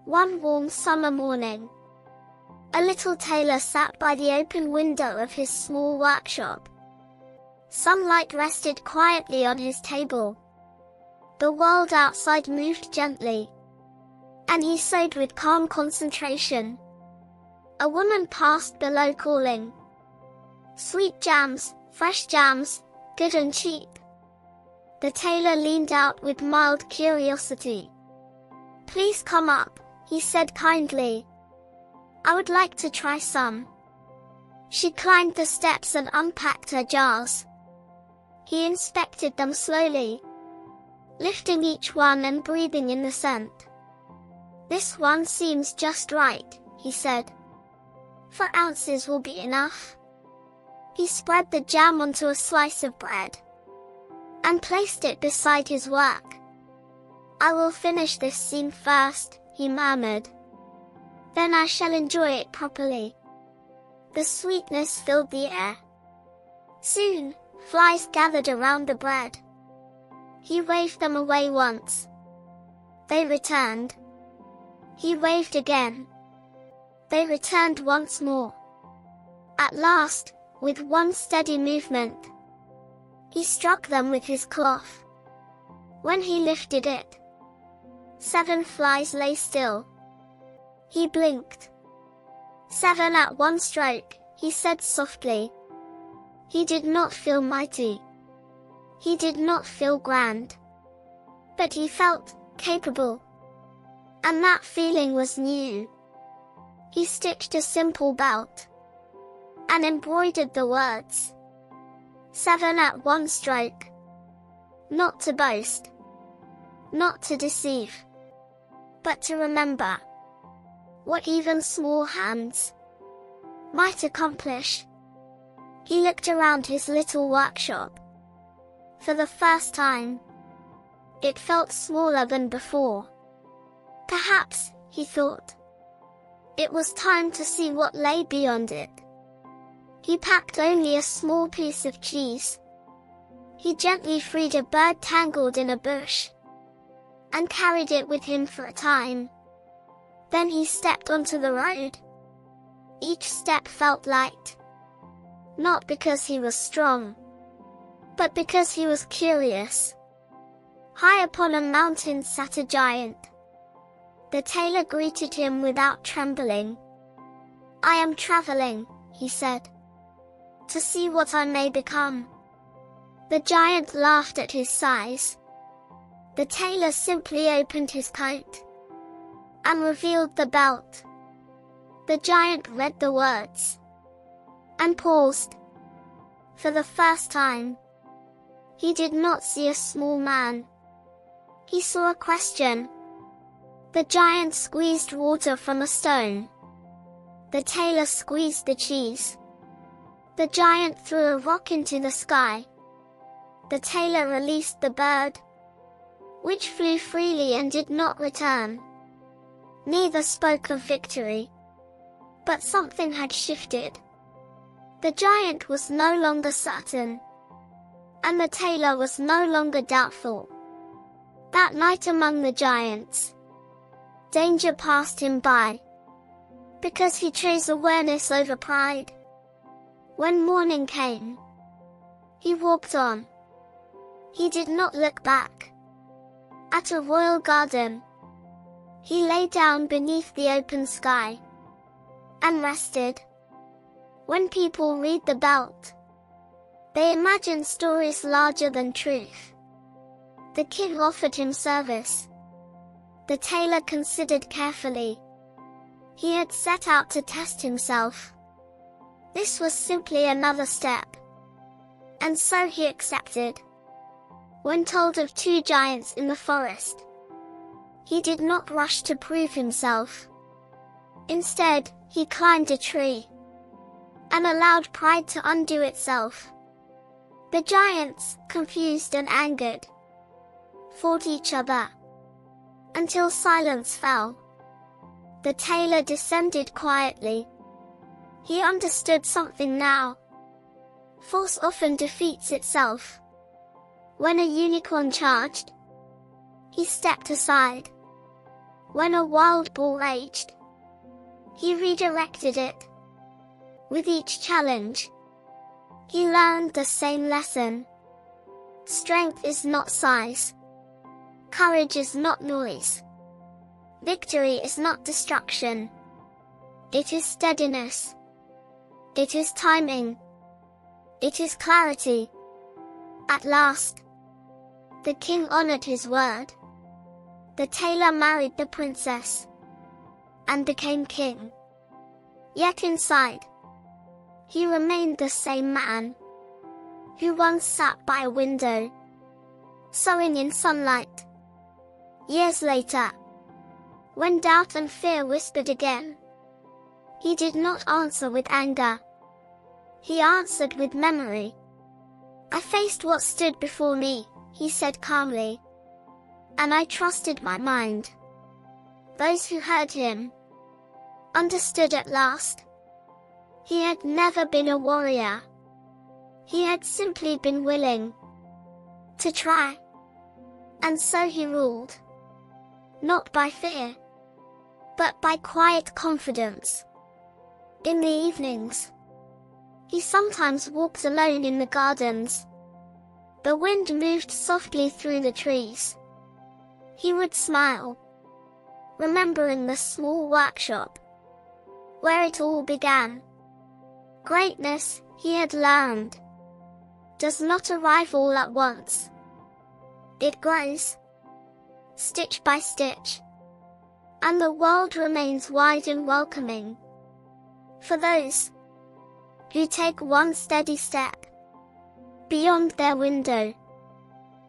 One warm summer morning, a little tailor sat by the open window of his small workshop. Sunlight rested quietly on his table. The world outside moved gently, and he sewed with calm concentration. A woman passed below calling, "Sweet jams, fresh jams, good and cheap." The tailor leaned out with mild curiosity. "Please come up," he said kindly. "I would like to try some." She climbed the steps and unpacked her jars. He inspected them slowly, lifting each one and breathing in the scent. "This one seems just right," he said. "4 ounces will be enough." He spread the jam onto a slice of bread and placed it beside his work. "I will finish this seam first," he murmured. "Then I shall enjoy it properly." The sweetness filled the air. Soon, flies gathered around the bread. He waved them away once. They returned. He waved again. They returned once more. At last, with one steady movement, he struck them with his cloth. When he lifted it, 7 flies lay still. He blinked. 7 at one stroke, he said softly. He did not feel mighty. He did not feel grand. But he felt capable. And that feeling was new. He stitched a simple belt and embroidered the words, 7 at one stroke. Not to boast, not to deceive, but to remember what even small hands might accomplish. He looked around his little workshop. For the first time, it felt smaller than before. Perhaps, he thought, it was time to see what lay beyond it. He packed only a small piece of cheese. He gently freed a bird tangled in a bush and carried it with him for a time. Then he stepped onto the road. Each step felt light. Not because he was strong, but because he was curious. High upon a mountain sat a giant. The tailor greeted him without trembling. "I am traveling," he said, "to see what I may become." The giant laughed at his size. The tailor simply opened his coat and revealed the belt. The giant read the words and paused. For the first time, he did not see a small man. He saw a question. The giant squeezed water from a stone. The tailor squeezed the cheese. The giant threw a rock into the sky. The tailor released the bird, which flew freely and did not return. Neither spoke of victory, but something had shifted. The giant was no longer certain, and the tailor was no longer doubtful. That night among the giants, danger passed him by, because he chose awareness over pride. When morning came, he walked on. He did not look back. At a royal garden, he lay down beneath the open sky and rested. When people read the belt, they imagine stories larger than truth. The king offered him service. The tailor considered carefully. He had set out to test himself. This was simply another step. And so he accepted. When told of 2 giants in the forest, he did not rush to prove himself. Instead, he climbed a tree and allowed pride to undo itself. The giants, confused and angered, fought each other until silence fell. The tailor descended quietly. He understood something now. Force often defeats itself. When a unicorn charged, he stepped aside. When a wild bull raged, he redirected it. With each challenge, he learned the same lesson. Strength is not size. Courage is not noise. Victory is not destruction. It is steadiness. It is timing. It is clarity. At last, the king honored his word. The tailor married the princess and became king. Yet inside, he remained the same man who once sat by a window, sewing in sunlight. Years later, when doubt and fear whispered again, he did not answer with anger. He answered with memory. I faced what stood before me, he said calmly, and I trusted my mind. Those who heard him understood at last. He had never been a warrior. He had simply been willing to try. And so he ruled, not by fear, but by quiet confidence. In the evenings, he sometimes walked alone in the gardens. The wind moved softly through the trees. He would smile, remembering the small workshop where it all began. Greatness, he had learned, does not arrive all at once. It grows, stitch by stitch, and the world remains wide and welcoming for those who take one steady step beyond their window.